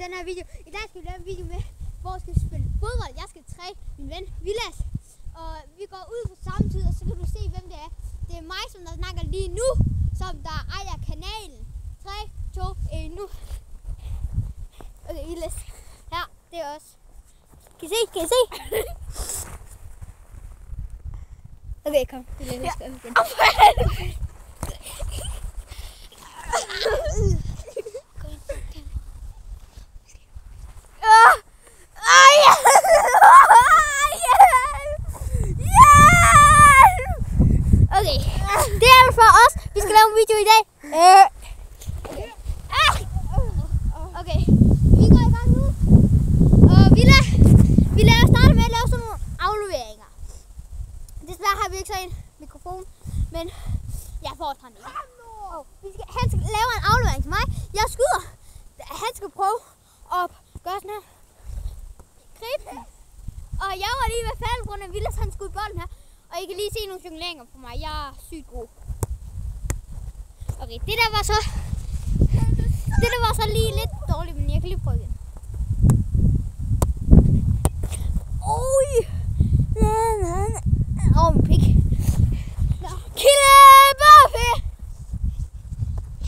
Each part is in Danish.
den her video. I dag skal vi lave en video med, hvor vi skal spille fodbold. Jeg skal træne min ven Vilas. Og vi går ud på samme tid, og så kan du se, hvem det er. Det er mig, som der snakker lige nu, som der ejer kanalen. 3, 2, 1, nu. Okay, Vilas. Her, det er os. Kan I se? Kan I se? Okay, kom. Det er lidt skønt igen. Okay, det er det for os. Vi skal lave en video i dag. Okay, vi går i gang nu. Og vi starter med at lave sådan nogle afleveringer. Desværre har vi ikke så en mikrofon, men jeg får den ikke. Han skal lave en aflevering til mig. Jeg skyder. Han skal prøve at gøre sådan her. Grib den. Og jeg var lige ved faldet, på grund af Vilas, han skudte bolden her. Og I kan lige se nogle jongleringer på mig. Jeg er sygt god. Okay, det der var så lige lidt dårligt, men jeg kan lige prøve igen. Oj! Min pik. Killebappe!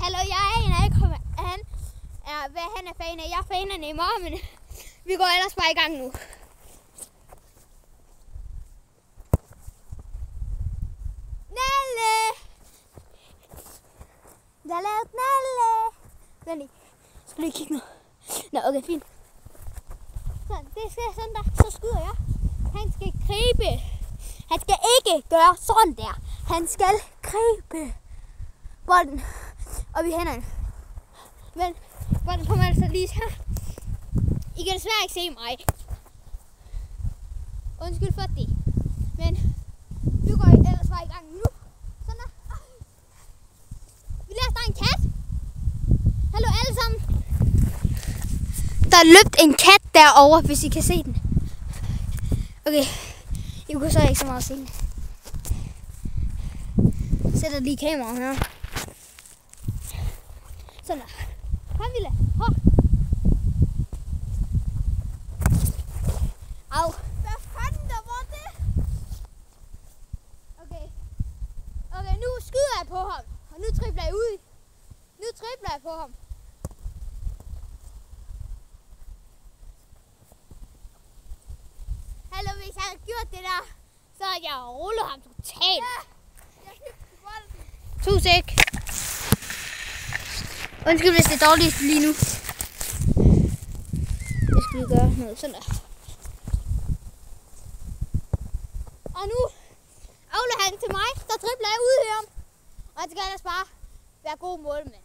Hallo, jeg aner ikke, hvad han er fan af. Jeg er fan af Neymar, men vi går ellers bare i gang nu. Nalle! Jeg lavede Nalle! Vent lige. Skal du lige kigge nu? Nå, okay, fint. Det skal sådan der. Så skyder jeg. Han skal gribe. Han skal ikke gøre sådan der. Han skal gribe bolden op i hænderne. Men bolden kommer altså lige her. I kan desværre ikke se mig. Undskyld for det. Men vi går ellers bare i gang nu. Sådan der. Vi lader der en kat. Hallo alle sammen. Der er løbt en kat derovre, hvis I kan se den. Okay. I kunne så ikke så meget se den. Sætter lige kameraet her. Sådan der. Kom, Villa. Hop. Au. Hvad fanden der var det? Okay, nu skyder jeg på ham. Og nu tripler jeg ud. Nu tripler jeg på ham. Hallo, hvis jeg havde gjort det der, så havde jeg rullet ham totalt. Ja, jeg fik bolden. 2 sek. Undskyld, hvis det er dårligt lige nu. Det skal vi gøre noget sådan der. Og nu afleverer han til mig, så tripler jeg ud her. Og det skal ellers bare være god målmand.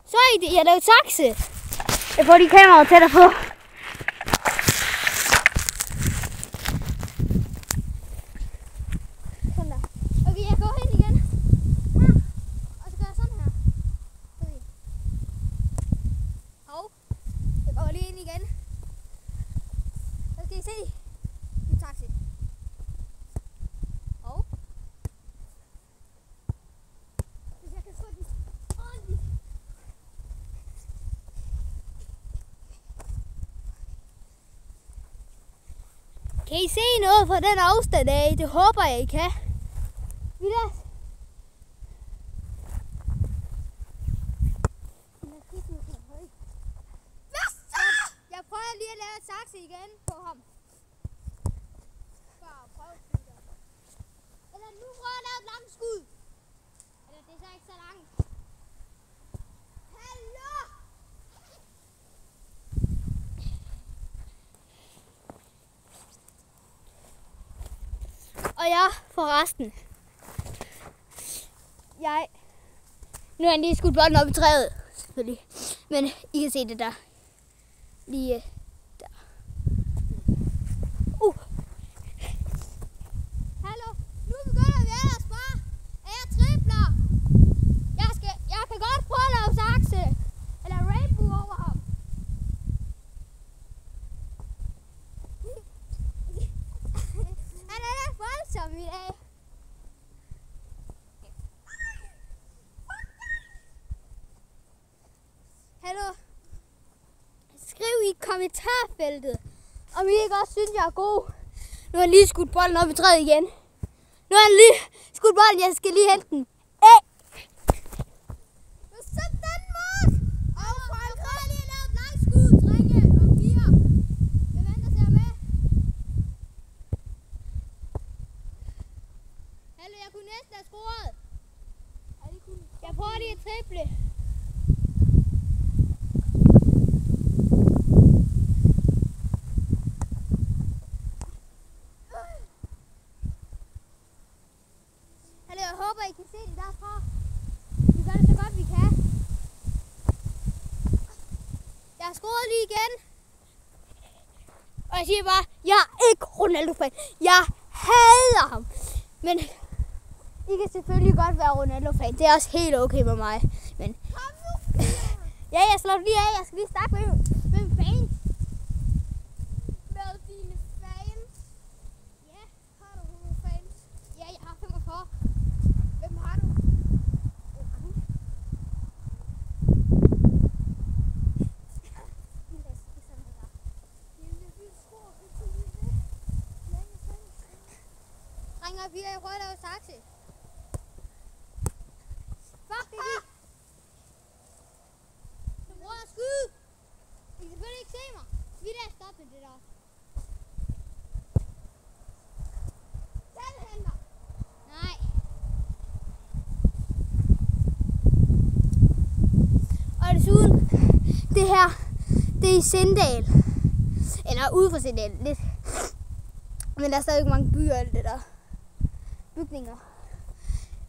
Så er det, jeg lavede sakse. Jeg får de kameraer tættere på. Sådan der. Okay, jeg går hen igen. Her. Og så gør jeg sådan her. Okay. Hov. Jeg går lige ind igen. Så skal I se. Nu taxi. Hov. Hvis jeg kan få den ordentligt. Kan I se noget fra den afstand af? Det håber jeg, I kan. Vilas. Hvad så? Jeg prøver lige at lave et sakse igen på ham. Bare prøv at skyde. Eller nu prøver jeg at lave et langt skud. Eller det er så ikke så langt. Hallo! Og jeg forresten. Nu har han lige skudt bolden op i træet, selvfølgelig. Men I kan se det der. Lige der. vi af. Hallo. Skriv i kommentarfeltet, om I ikke også synes, jeg er god. Nu har han lige skudt bolden op i træet igen. Nu har han lige skudt bolden, jeg skal lige hente den. Så Danmark! Og Frankrig har lige lavet et langt skud, drenge og piger. Jeg venter til jer med. Hallo, jeg kunne næsten have scoret. Jeg prøver lige at triple. Jeg håber, I kan se det derfra. Vi gør det så godt, vi kan. Jeg har scoret lige igen. Og jeg siger bare, jeg er ikke Ronaldo-fan. Jeg hader ham. Men I kan selvfølgelig godt være Ronaldo-fan. Det er også helt okay med mig. Men ja, jeg slår lige af. Jeg skal lige snakke med fans. Med dine fans. Ja, har du nogle fans? Ja, jeg har 45. Hvem har du? Drenge og piger, jeg prøver at lave taxi. Fuck det lige. Du prøver at skyde. I kan selvfølgelig ikke se mig. Vi lader stoppe det der. Selv henter. Nej. Og desuden, det her, det er i Sindal. Eller ude for Sindal, lidt. Men der er stadig mange byer og alt det der. Bygninger.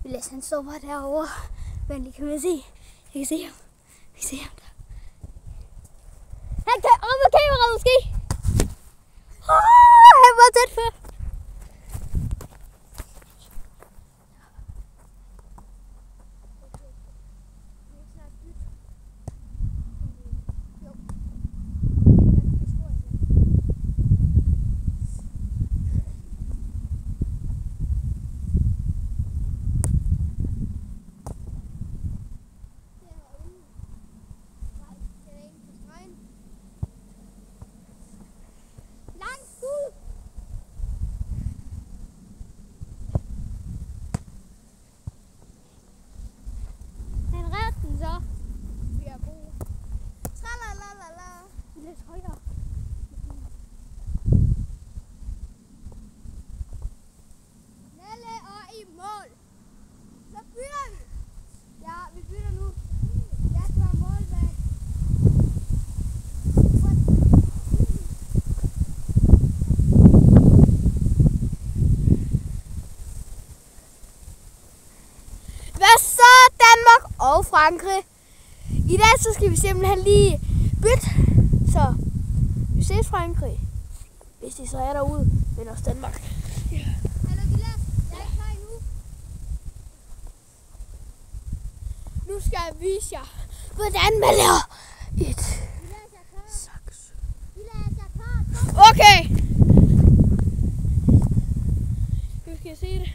Vilas, han står bare derovre. Men kan man se? Jeg kan se ham. Vi kan se ham der. Han kan op med kameraet måske. Han var tæt før. Og Frankrig. I dag så skal vi simpelthen lige bytte. Så vi ses Frankrig. Hvis de så er derude, men også Danmark. Ja. Hallo Vilas, jeg er ikke klar endnu. Nu skal jeg vise jer, hvordan man laver et saks. Okay. Nu skal jeg se det.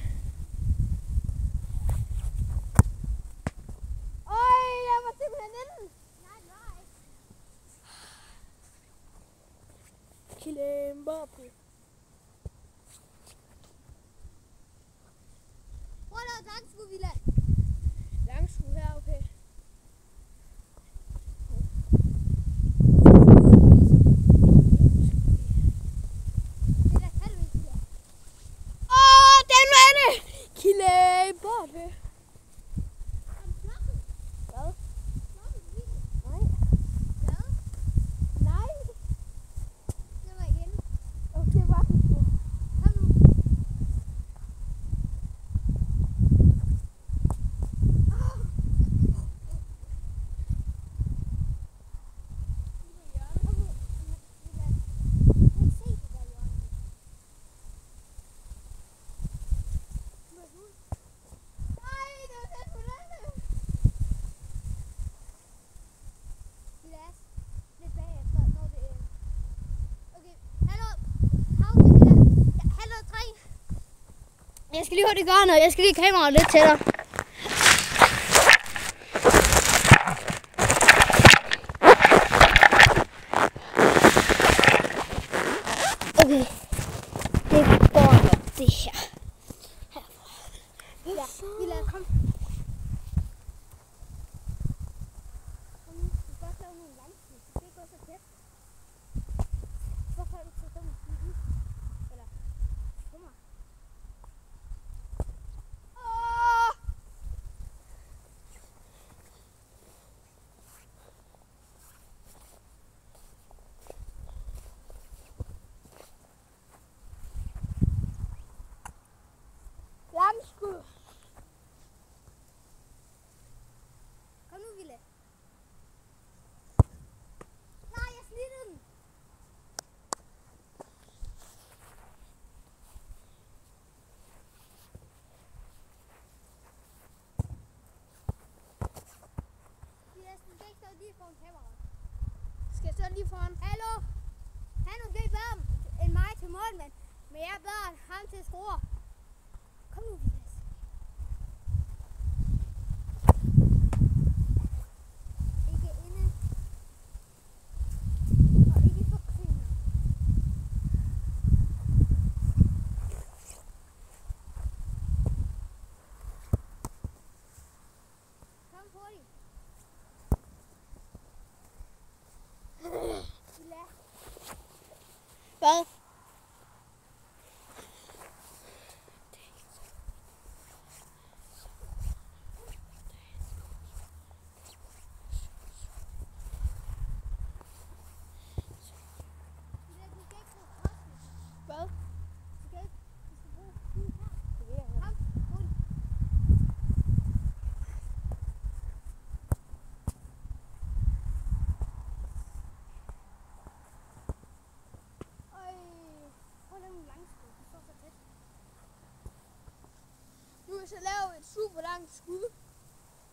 Kylian Mbappé. Prøv at lave langskud, Vilas. Langskud her, okay. Den var det! Kylian Mbappé. Nej! skal lige hurtigt gøre noget. Jeg skal lige kameraet lidt tættere. Okay. Det går nok, det her. Herfra. Ja, vi lader komme. Kom nu, du skal også lave nogle langskud. Du skal ikke gå så tæt. Hvorfor har du taget dem ud? Eller, kom her. Langskud. Kom nu, Ville. Nej, jeg slittede den. Ville, du skal ikke stå lige foran kameraet. Skal jeg stå lige foran? Hallo? Han er måske bedre end mig til målmand, men jeg er bedre end ham til score. Kom nu, Ville. Ikke inde. Og ikke for kvinder. Kom hurtigt. Ville. Hvad? Hvad? Du skal bruge din her. Kom, hurtigt. Øj, prøv at lave nogle langskud. Du står så tæt. Nu vil jeg så lave et super langt skud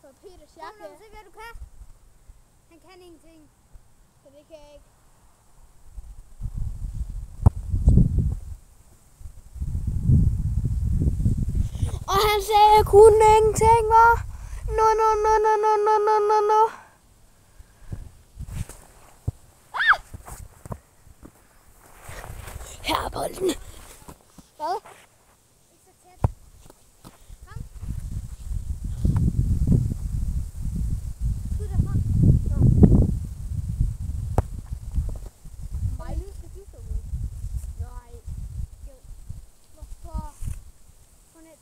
for Peters jakke. Kom, lad mig se, hvad du kan. Han kan ingenting. Så det kan jeg ikke. Og han sagde, at jeg kunne ingenting, hva'? No. Ah! Her er bolden. Hvad? Ikke så tæt. Kom. Skud derfra. Nå. Nej, nu skal du stå med. Nej. Jo. Hvorfor?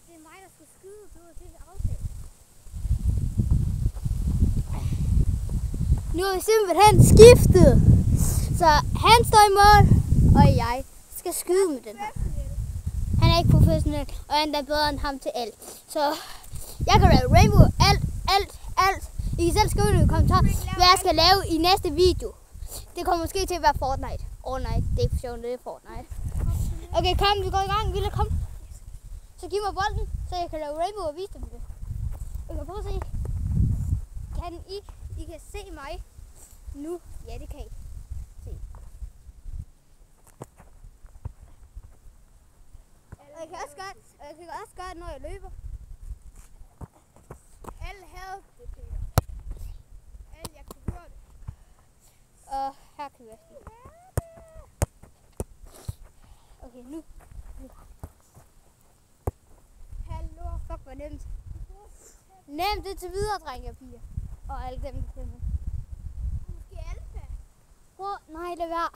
Det er mig, der skal skyde, og det er aftalt. Nu er vi simpelthen skiftet. Så han står i mål, og jeg skal skyde med den her. Han er ikke professionel, og han er bedre end ham til alt. Så jeg kan lave rainbow, alt. I kan selv skrive i kommentarer, hvad jeg skal lave i næste video. Det kommer måske til at være Fortnite. Nej, det er ikke for sjovt, det er Fortnite. Okay, kom, vi går i gang. Ville, kom. Så giv mig bolden, så jeg kan lave rainbow og vise dem det. Okay, prøv at se. Kan I kan se mig nu? Ja, det kan I. Se. Jeg kan også gøre det, når jeg løber. Alle havde det, Peter. Alle, jeg kunne høre det. Og her kan vi også se. Okay, nu. Hallo. Fuck, hvor nemt. Nemt det til videre, drenge og piger. Og alle dem, der kender. Måske alfa. Prøv, nej, lad være.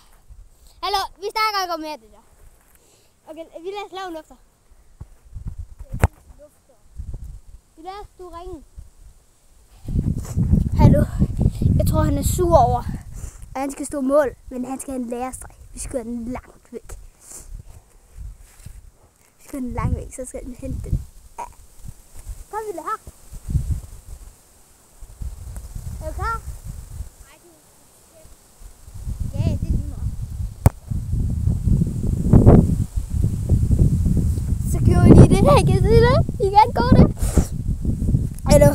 Hallo, vi snakker ikke om mere det der. Okay, vi lader os lave en lufter. Vi lader os, du ringe. Hallo, jeg tror han er sur over, at han skal stå mål, men han skal have en lærestreg. Vi skal have den langt væk. Vi skal have den langt væk, så skal han hente den. Ja. Kom, vi lader her. Er du klar? Nej, det er ja, det er lige meget. Så gjorde vi lige det her, kan I se det? I kan gå det. Hallo.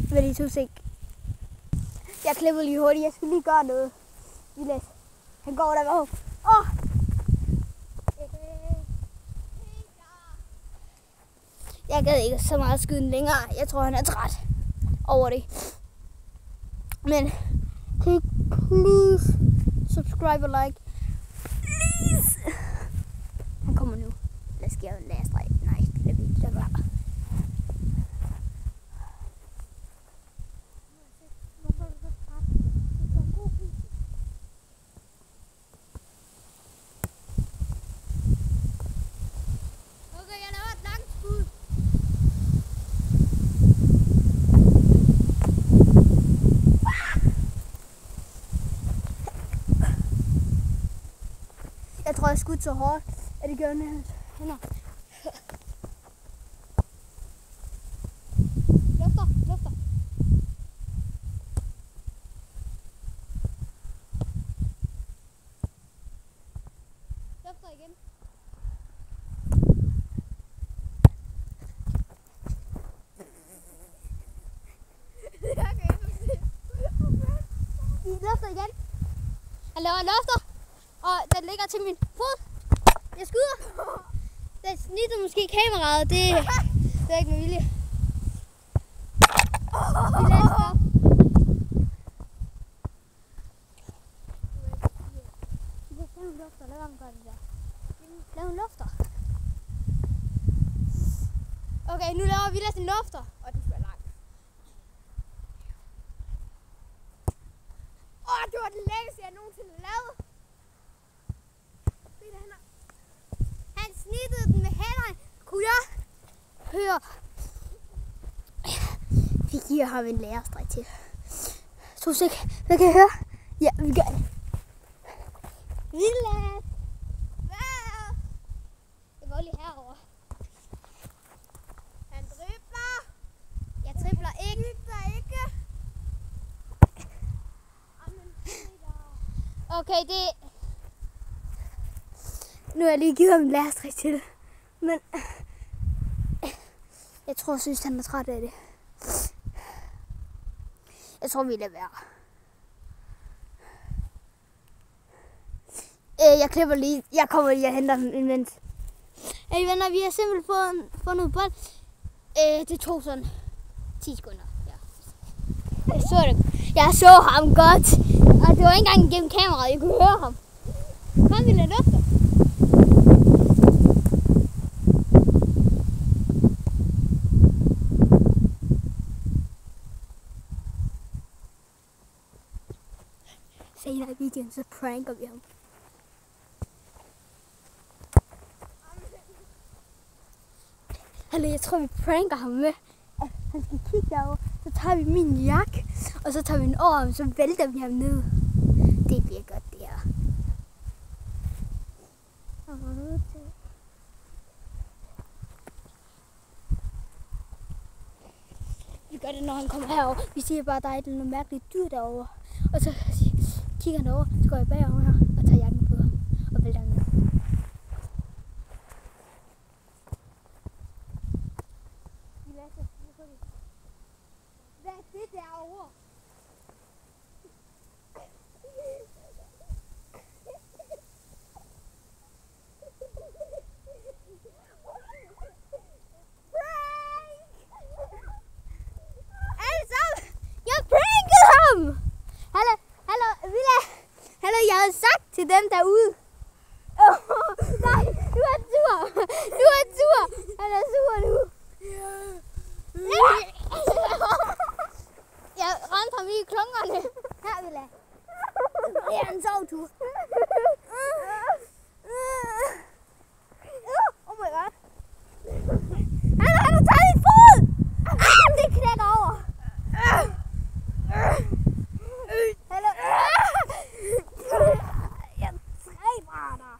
Hvad er det, to sek? Jeg klipper lige hurtigt, jeg skal lige gøre noget. Han går der med. Jeg gad ikke så meget skyden længere. Jeg tror, han er træt over det. Men please subscribe og like. Please. Han kommer nu. Lad os give en lærerstreg. Nej, det var. Jeg tror, jeg skudte så hårdt, at det gør med hans hænder. Lufter. Lufter igen. Lufter igen. Han laver en lufter. Og den ligger til min fod. Jeg skyder. Den snittede måske kameraet. Det er ikke med vilje. Vi lader stop. Lav en lufter. Lad være med at gøre det der. Lav en lufter. Okay, nu laver vi en lufter. Og den skal langt. Det var det længste, jeg nogensinde lavede. Han snittede den med hænderne. Kunne jeg høre? Vi giver ham en lærerstreg til. Så sikkert. Hvad kan jeg høre? Ja, vi gør det. Vildt. Jeg går lige herover. Han dribler. Jeg dribler ikke. Okay, det... Nu har jeg lige givet ham en lærerstreg til. Men... Jeg synes, han er træt af det. Jeg tror, vi lader være. Jeg klipper lige. Jeg kommer lige og henter den imens. Hey venner, vi har simpelthen fundet bold. Det tog sådan 10 sekunder. Ja. Jeg så ham godt. Og det var ikke engang gennem kameraet, jeg kunne høre ham. Kom, vi lader lufter. Senere i videoen, så pranker vi ham. Hallo, jeg tror vi pranker ham med, at han skal kigge derovre. Så tager vi min jakke, og så tager vi den over, og så vælter vi ham ned. Det bliver godt, det her. Vi gør det, når han kommer herover. Vi siger bare, at der er et eller andet mærkeligt dyr derovre. Og så kigger han over, så går jeg bagover her og tager jakken på ham og vælter ham ned. Hvad er det derovre? Jeg havde sagt til dem derude. Nej, du er sur. Han er sur nu. Jeg ramte ham lige i klungerne. Her, Villa. Det er en sovtur. Oh my god. Han har taget min fod. Det knækker over. Hallo. Jeg dræber dig.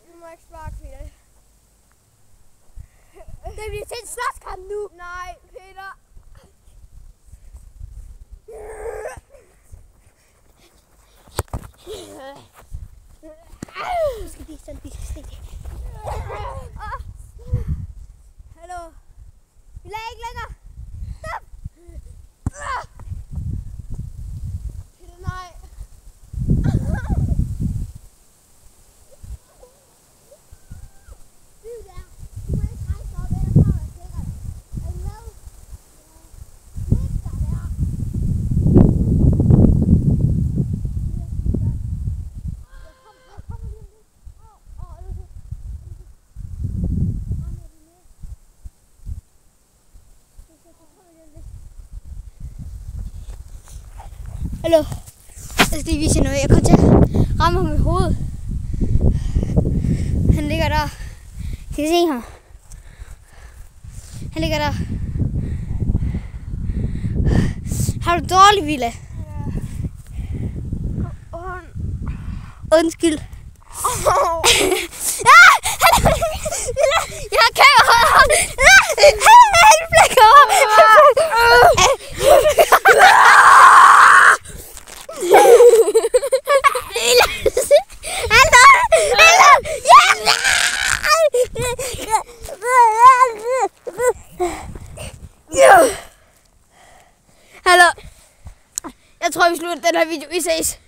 Du må ikke svare, Peter. Det bliver til en slåskamp nu. Nej, Peter. Vi skal blive sådan, vi skal stikke. Hallo. Jeg skal lige vise jer noget. Jeg kommer til at ramme ham i hovedet. Han ligger der. Kan I se ham? Han ligger der. Har du dårlig, Villa? Ja. Undskyld. Jeg har kamera. Han flækker over. Hallo. Jeg tror, vi slutter den her video. Vi ses.